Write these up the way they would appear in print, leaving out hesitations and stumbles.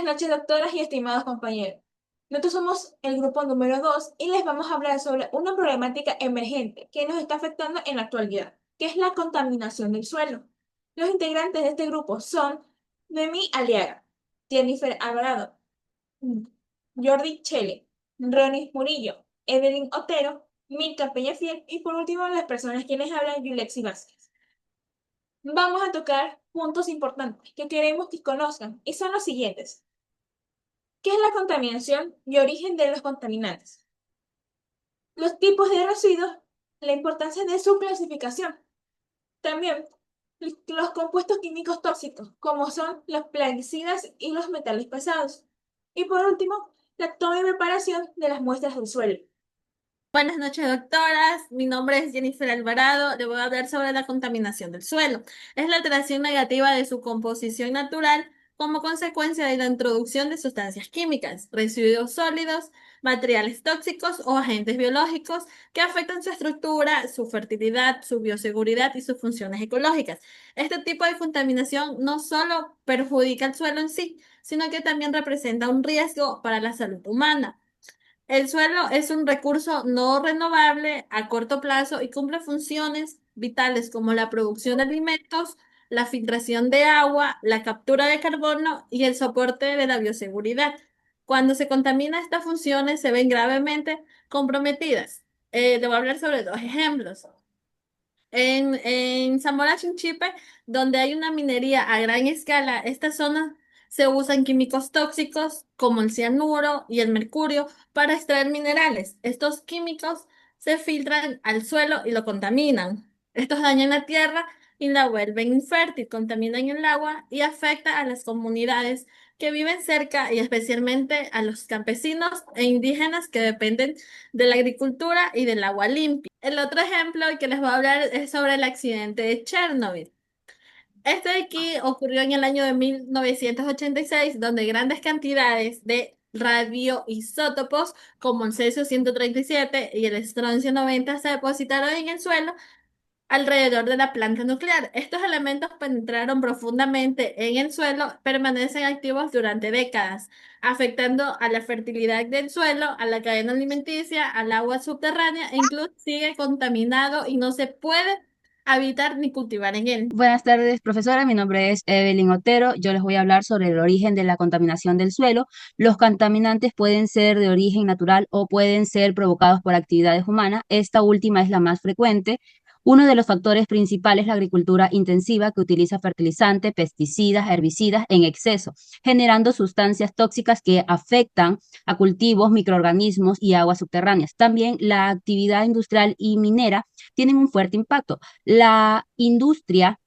Buenas noches, doctoras y estimados compañeros. Nosotros somos el grupo número 2 y les vamos a hablar sobre una problemática emergente que nos está afectando en la actualidad, que es la contaminación del suelo. Los integrantes de este grupo son Noemí Aliaga, Jennifer Alvarado, Jordi Chele, Ronnie Murillo, Evelyn Otero, Milka Peñafiel y por último las personas quienes hablan, Yulexi Vázquez. Vamos a tocar puntos importantes que queremos que conozcan y son los siguientes. ¿Qué es la contaminación y origen de los contaminantes? Los tipos de residuos, la importancia de su clasificación. También los compuestos químicos tóxicos, como son los plaguicidas y los metales pesados. Y por último, la toma y preparación de las muestras del suelo. Buenas noches, doctoras. Mi nombre es Jennifer Alvarado. Le voy a hablar sobre la contaminación del suelo. Es la alteración negativa de su composición natural como consecuencia de la introducción de sustancias químicas, residuos sólidos, materiales tóxicos o agentes biológicos que afectan su estructura, su fertilidad, su bioseguridad y sus funciones ecológicas. Este tipo de contaminación no solo perjudica el suelo en sí, sino que también representa un riesgo para la salud humana. El suelo es un recurso no renovable a corto plazo y cumple funciones vitales como la producción de alimentos, la filtración de agua, la captura de carbono y el soporte de la bioseguridad. Cuando se contamina estas funciones se ven gravemente comprometidas. Le voy a hablar sobre dos ejemplos. En Zamora Chinchipe, donde hay una minería a gran escala, esta zona se usan químicos tóxicos como el cianuro y el mercurio para extraer minerales. Estos químicos se filtran al suelo y lo contaminan. Estos dañan la tierra y la vuelven infértil, contaminan el agua y afecta a las comunidades que viven cerca y especialmente a los campesinos e indígenas que dependen de la agricultura y del agua limpia. El otro ejemplo que les voy a hablar es sobre el accidente de Chernobyl. Este de aquí ocurrió en el año de 1986, donde grandes cantidades de radioisótopos como el cesio-137 y el estroncio-90 se depositaron en el suelo alrededor de la planta nuclear. Estos elementos penetraron profundamente en el suelo, permanecen activos durante décadas, afectando a la fertilidad del suelo, a la cadena alimenticia, al agua subterránea e incluso sigue contaminado y no se puede habitar ni cultivar en él. Buenas tardes, profesora. Mi nombre es Evelyn Otero. Yo les voy a hablar sobre el origen de la contaminación del suelo. Los contaminantes pueden ser de origen natural o pueden ser provocados por actividades humanas. Esta última es la más frecuente. Uno de los factores principales es la agricultura intensiva que utiliza fertilizantes, pesticidas, herbicidas en exceso, generando sustancias tóxicas que afectan a cultivos, microorganismos y aguas subterráneas. También la actividad industrial y minera tienen un fuerte impacto. La industria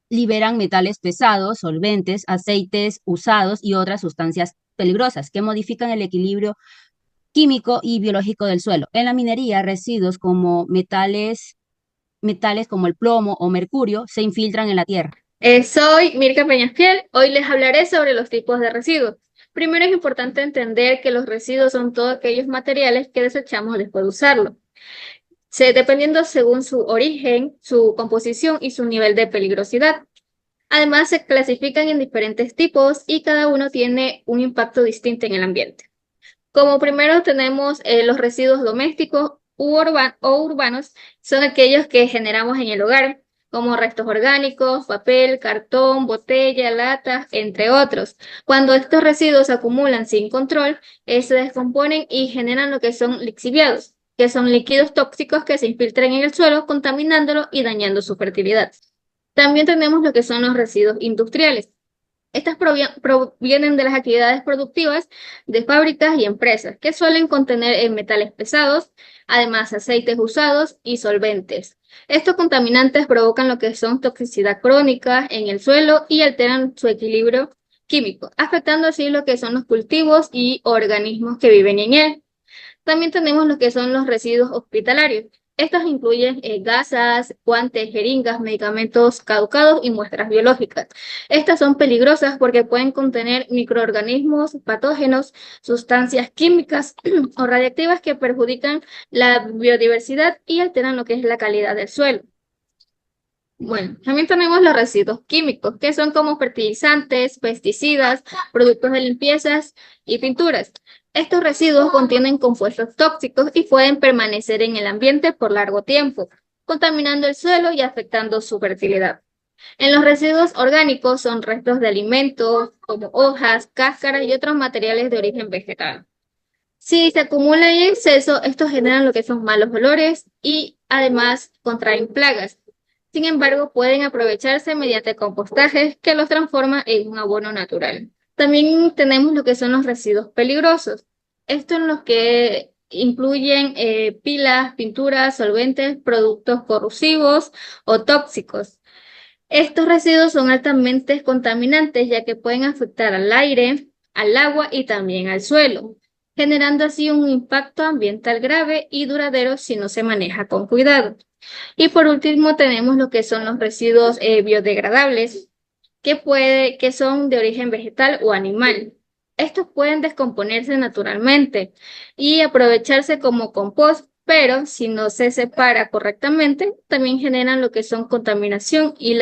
liberan metales pesados, solventes, aceites usados y otras sustancias peligrosas que modifican el equilibrio químico y biológico del suelo. En la minería, residuos como metales como el plomo o mercurio se infiltran en la tierra. Soy Mirka Peñafiel. Hoy les hablaré sobre los tipos de residuos. Primero es importante entender que los residuos son todos aquellos materiales que desechamos después de usarlo, dependiendo según su origen, su composición y su nivel de peligrosidad. Además, se clasifican en diferentes tipos y cada uno tiene un impacto distinto en el ambiente. Como primero tenemos los residuos domésticos o urbanos, son aquellos que generamos en el hogar, como restos orgánicos, papel, cartón, botella, latas, entre otros. Cuando estos residuos se acumulan sin control, se descomponen y generan lo que son lixiviados, que son líquidos tóxicos que se infiltran en el suelo, contaminándolo y dañando su fertilidad. También tenemos lo que son los residuos industriales. Estas provienen de las actividades productivas de fábricas y empresas, que suelen contener metales pesados, además aceites usados y solventes. Estos contaminantes provocan lo que son toxicidad crónica en el suelo y alteran su equilibrio químico, afectando así lo que son los cultivos y organismos que viven en él. También tenemos lo que son los residuos hospitalarios. Estos incluyen gasas, guantes, jeringas, medicamentos caducados y muestras biológicas. Estas son peligrosas porque pueden contener microorganismos patógenos, sustancias químicas o radiactivas que perjudican la biodiversidad y alteran lo que es la calidad del suelo. Bueno, también tenemos los residuos químicos, que son como fertilizantes, pesticidas, productos de limpiezas y pinturas. Estos residuos contienen compuestos tóxicos y pueden permanecer en el ambiente por largo tiempo, contaminando el suelo y afectando su fertilidad. En los residuos orgánicos son restos de alimentos, como hojas, cáscaras y otros materiales de origen vegetal. Si se acumula en exceso, estos generan lo que son malos olores y además contraen plagas. Sin embargo, pueden aprovecharse mediante compostajes que los transforma en un abono natural. También tenemos lo que son los residuos peligrosos. Estos en los que incluyen pilas, pinturas, solventes, productos corrosivos o tóxicos. Estos residuos son altamente contaminantes ya que pueden afectar al aire, al agua y también al suelo, generando así un impacto ambiental grave y duradero si no se maneja con cuidado. Y por último tenemos lo que son los residuos biodegradables, que son de origen vegetal o animal. Estos pueden descomponerse naturalmente y aprovecharse como compost, pero si no se separa correctamente, también generan lo que son contaminación y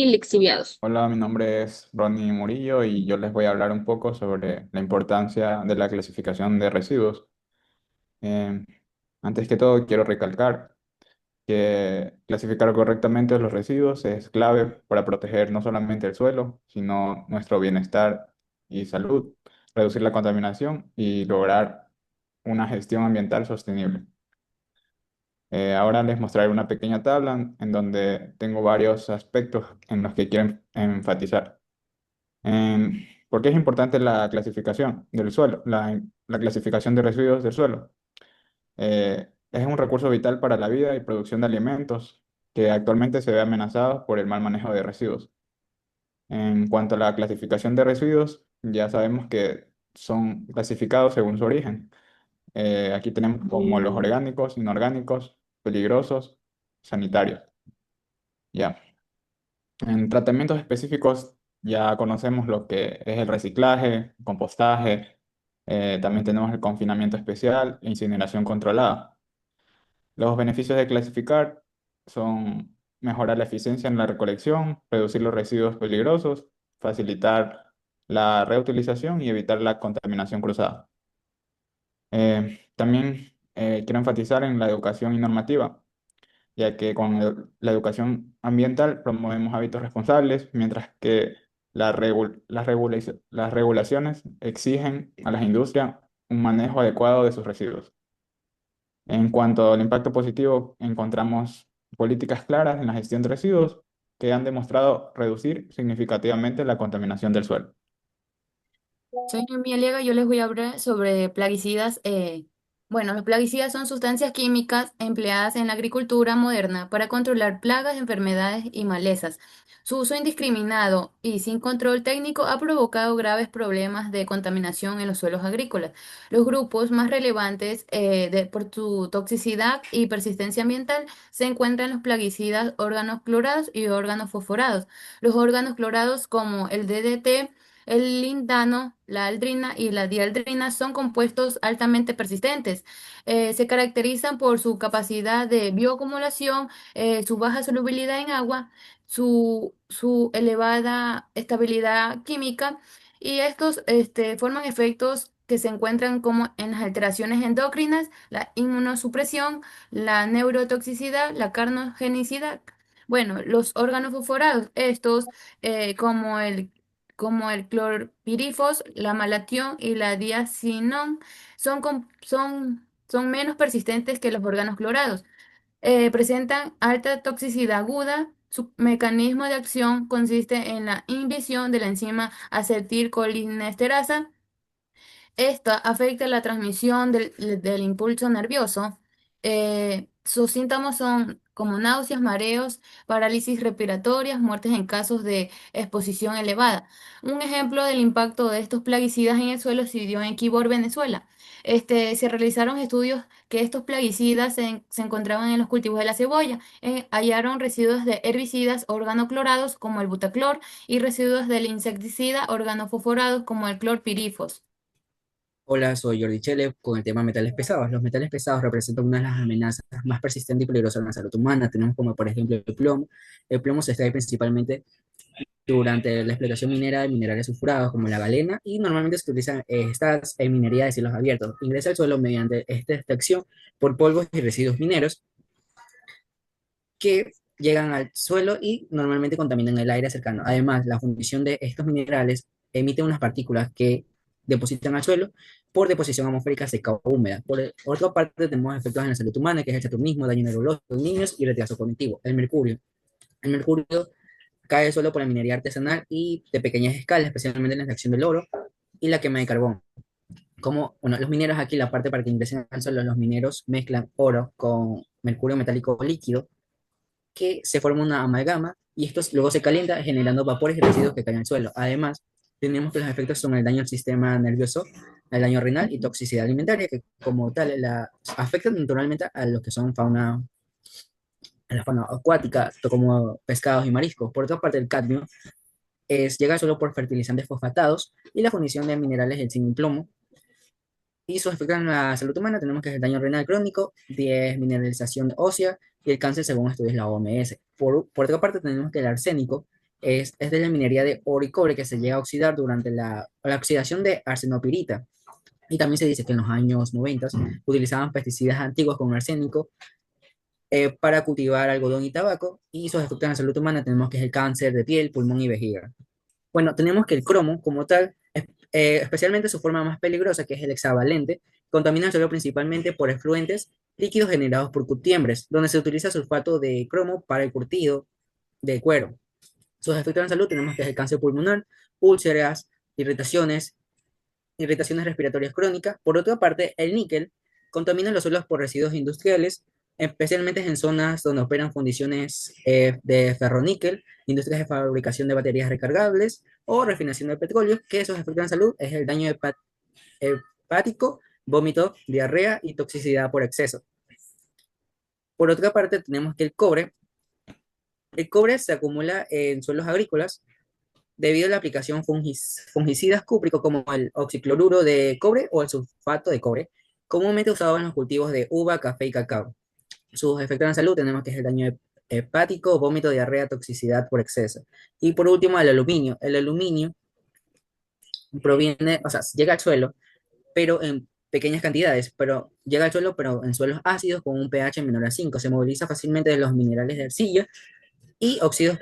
lixiviados. Hola, mi nombre es Ronnie Murillo y yo les voy a hablar un poco sobre la importancia de la clasificación de residuos. Eh, Antes que todo, quiero recalcar que clasificar correctamente los residuos es clave para proteger no solamente el suelo, sino nuestro bienestar y salud, reducir la contaminación y lograr una gestión ambiental sostenible. Ahora les mostraré una pequeña tabla en donde tengo varios aspectos en los que quiero enfatizar. ¿Por qué es importante la clasificación del suelo, la clasificación de residuos del suelo? Es un recurso vital para la vida y producción de alimentos que actualmente se ve amenazado por el mal manejo de residuos. En cuanto a la clasificación de residuos, ya sabemos que son clasificados según su origen. Aquí tenemos como los orgánicos, inorgánicos, peligrosos, sanitarios. Ya. En tratamientos específicos ya conocemos lo que es el reciclaje, compostaje, también tenemos el confinamiento especial e incineración controlada. Los beneficios de clasificar son mejorar la eficiencia en la recolección, reducir los residuos peligrosos, facilitar la reutilización y evitar la contaminación cruzada. También quiero enfatizar en la educación y normativa, ya que con la educación ambiental promovemos hábitos responsables, mientras que las regulaciones exigen a las industrias un manejo adecuado de sus residuos. En cuanto al impacto positivo, encontramos políticas claras en la gestión de residuos que han demostrado reducir significativamente la contaminación del suelo. Soy Noemí Aliaga, yo les voy a hablar sobre plaguicidas. Bueno, los plaguicidas son sustancias químicas empleadas en la agricultura moderna para controlar plagas, enfermedades y malezas. Su uso indiscriminado y sin control técnico ha provocado graves problemas de contaminación en los suelos agrícolas. Los grupos más relevantes por su toxicidad y persistencia ambiental se encuentran los plaguicidas órganos clorados y órganos fosforados. Los órganos clorados como el DDT, el lindano, la aldrina y la dialdrina son compuestos altamente persistentes. Se caracterizan por su capacidad de bioacumulación, su baja solubilidad en agua, su elevada estabilidad química y estos forman efectos que se encuentran como en las alteraciones endocrinas, la inmunosupresión, la neurotoxicidad, la carnogenicidad. Bueno, los órganos fosforados, estos como el clorpirifos, la malatión y la diacinón son menos persistentes que los órganos clorados. Presentan alta toxicidad aguda. Su mecanismo de acción consiste en la inhibición de la enzima acetilcolinesterasa. Esta afecta la transmisión del impulso nervioso. Sus síntomas son como náuseas, mareos, parálisis respiratorias, muertes en casos de exposición elevada. Un ejemplo del impacto de estos plaguicidas en el suelo se dio en Quibor, Venezuela. Se realizaron estudios que estos plaguicidas se encontraban en los cultivos de la cebolla. Hallaron residuos de herbicidas organoclorados como el butaclor y residuos del insecticida organofosforados como el clorpirifos. Hola, soy Jordi Chele con el tema metales pesados. Los metales pesados representan una de las amenazas más persistentes y peligrosas en la salud humana. Tenemos como por ejemplo el plomo. El plomo se extrae principalmente durante la explotación minera de minerales sulfurados como la galena y normalmente se utilizan estas en minería de cielos abiertos. Ingresa al suelo mediante esta extracción por polvos y residuos mineros que llegan al suelo y normalmente contaminan el aire cercano. Además, la fundición de estos minerales emite unas partículas que depositan al suelo por deposición atmosférica seca o húmeda. Por otra parte, tenemos efectos en la salud humana, que es el saturnismo, daño neurológico en niños y retraso cognitivo. El mercurio. El mercurio cae solo por la minería artesanal y de pequeñas escalas, especialmente en la extracción del oro y la quema de carbón. Como, bueno, los mineros aquí, la parte para que ingresen al suelo, los mineros mezclan oro con mercurio metálico líquido que se forma una amalgama y esto luego se calienta generando vapores y residuos que caen al suelo. Además, tenemos que los efectos son el daño al sistema nervioso, el daño renal y toxicidad alimentaria, que como tal afectan naturalmente a los que son fauna, a la fauna acuática, como pescados y mariscos. Por otra parte, el cadmio llega solo por fertilizantes fosfatados y la fundición de minerales del zinc y plomo. Y sus efectos en la salud humana tenemos que es el daño renal crónico, desmineralización ósea y el cáncer según estudios de la OMS. Por otra parte tenemos que el arsénico es de la minería de oro y cobre que se llega a oxidar durante la oxidación de arsenopirita. Y también se dice que en los años 90 utilizaban pesticidas antiguos con arsénico para cultivar algodón y tabaco. Y sus efectos en la salud humana tenemos que es el cáncer de piel, pulmón y vejiga. Bueno, tenemos que el cromo, como tal, especialmente su forma más peligrosa, que es el hexavalente, contamina el suelo principalmente por efluentes líquidos generados por curtiembres, donde se utiliza sulfato de cromo para el curtido de cuero. Sus efectos en salud tenemos que es el cáncer pulmonar, úlceras, irritaciones, irritaciones respiratorias crónicas. Por otra parte, el níquel contamina los suelos por residuos industriales, especialmente en zonas donde operan fundiciones de ferroníquel, industrias de fabricación de baterías recargables o refinación de petróleo, que esos efectos en salud es el daño hepático, vómito, diarrea y toxicidad por exceso. Por otra parte, tenemos que el cobre se acumula en suelos agrícolas debido a la aplicación fungicidas cúpricos como el oxicloruro de cobre o el sulfato de cobre, comúnmente usado en los cultivos de uva, café y cacao. Sus efectos en la salud tenemos que es el daño hepático, vómito, diarrea, toxicidad por exceso. Y por último, el aluminio. El aluminio proviene, o sea, llega al suelo, pero en pequeñas cantidades, pero llega al suelo, pero en suelos ácidos con un pH menor a 5. Se moviliza fácilmente de los minerales de arcilla y óxidos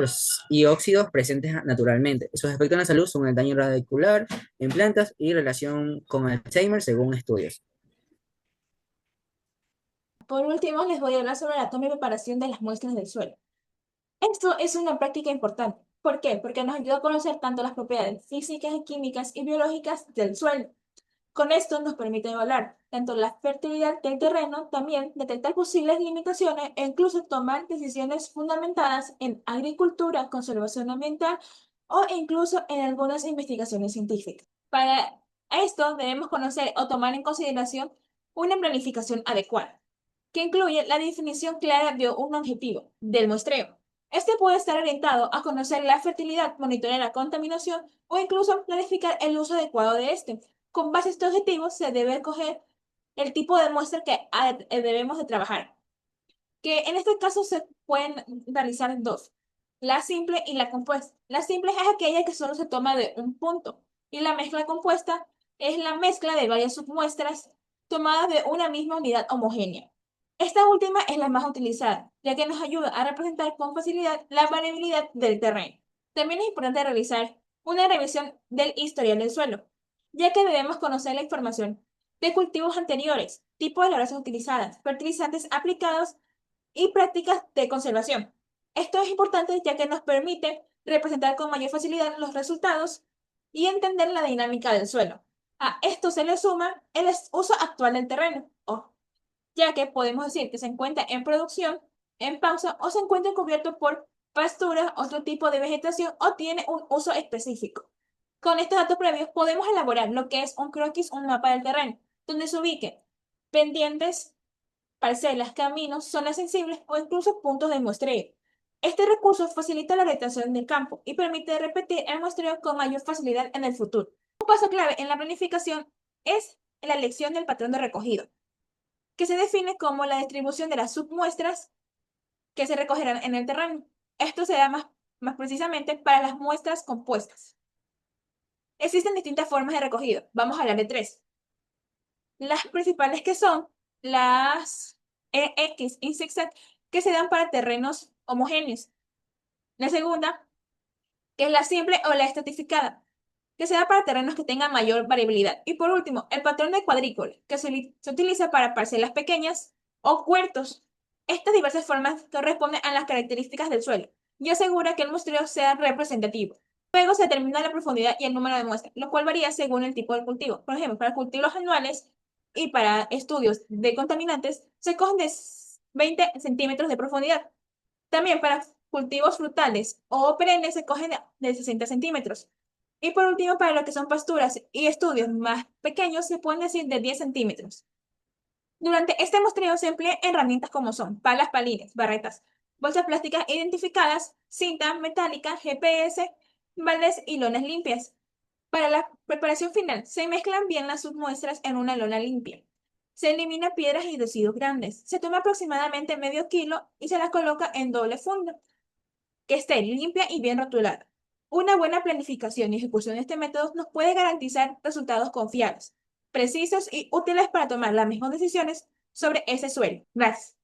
presentes naturalmente. Sus efectos en la salud son el daño radicular en plantas y relación con Alzheimer según estudios. Por último, les voy a hablar sobre la toma y preparación de las muestras del suelo. Esto es una práctica importante. ¿Por qué? Porque nos ayuda a conocer tanto las propiedades físicas, químicas y biológicas del suelo. Con esto nos permite evaluar tanto la fertilidad del terreno, también detectar posibles limitaciones e incluso tomar decisiones fundamentadas en agricultura, conservación ambiental o incluso en algunas investigaciones científicas. Para esto debemos conocer o tomar en consideración una planificación adecuada, que incluye la definición clara de un objetivo del muestreo. Este puede estar orientado a conocer la fertilidad, monitorear la contaminación o incluso planificar el uso adecuado de este. Con base a estos objetivos se debe escoger el tipo de muestra que debemos de trabajar, que en este caso se pueden realizar dos, la simple y la compuesta. La simple es aquella que solo se toma de un punto y la mezcla compuesta es la mezcla de varias submuestras tomadas de una misma unidad homogénea. Esta última es la más utilizada, ya que nos ayuda a representar con facilidad la variabilidad del terreno. También es importante realizar una revisión del historial del suelo, ya que debemos conocer la información de cultivos anteriores, tipo de labores utilizadas, fertilizantes aplicados y prácticas de conservación. Esto es importante ya que nos permite representar con mayor facilidad los resultados y entender la dinámica del suelo. A esto se le suma el uso actual del terreno, ya que podemos decir que se encuentra en producción, en pausa o se encuentra cubierto por pasturas, otro tipo de vegetación o tiene un uso específico. Con estos datos previos podemos elaborar lo que es un croquis, un mapa del terreno, donde se ubiquen pendientes, parcelas, caminos, zonas sensibles o incluso puntos de muestreo. Este recurso facilita la orientación del campo y permite repetir el muestreo con mayor facilidad en el futuro. Un paso clave en la planificación es en la elección del patrón de recogido, que se define como la distribución de las submuestras que se recogerán en el terreno. Esto se da más precisamente para las muestras compuestas. Existen distintas formas de recogido. Vamos a hablar de tres. Las principales que son las EX y zigzag, que se dan para terrenos homogéneos. La segunda, que es la simple o la estratificada, que se da para terrenos que tengan mayor variabilidad. Y por último, el patrón de cuadrícula, que se utiliza para parcelas pequeñas o huertos. Estas diversas formas corresponden a las características del suelo y asegura que el muestreo sea representativo. Luego se determina la profundidad y el número de muestras, lo cual varía según el tipo de cultivo. Por ejemplo, para cultivos anuales y para estudios de contaminantes se cogen de 20 centímetros de profundidad. También para cultivos frutales o perennes se cogen de 60 centímetros. Y por último, para lo que son pasturas y estudios más pequeños se pueden decir de 10 centímetros. Durante este muestreo se emplean herramientas como son palas, palines, barretas, bolsas plásticas identificadas, cinta metálica, GPS, baldes y lonas limpias. Para la preparación final, se mezclan bien las submuestras en una lona limpia. Se elimina piedras y residuos grandes. Se toma aproximadamente medio kilo y se la coloca en doble funda, que esté limpia y bien rotulada. Una buena planificación y ejecución de este método nos puede garantizar resultados confiables, precisos y útiles para tomar las mejores decisiones sobre ese suelo. Gracias.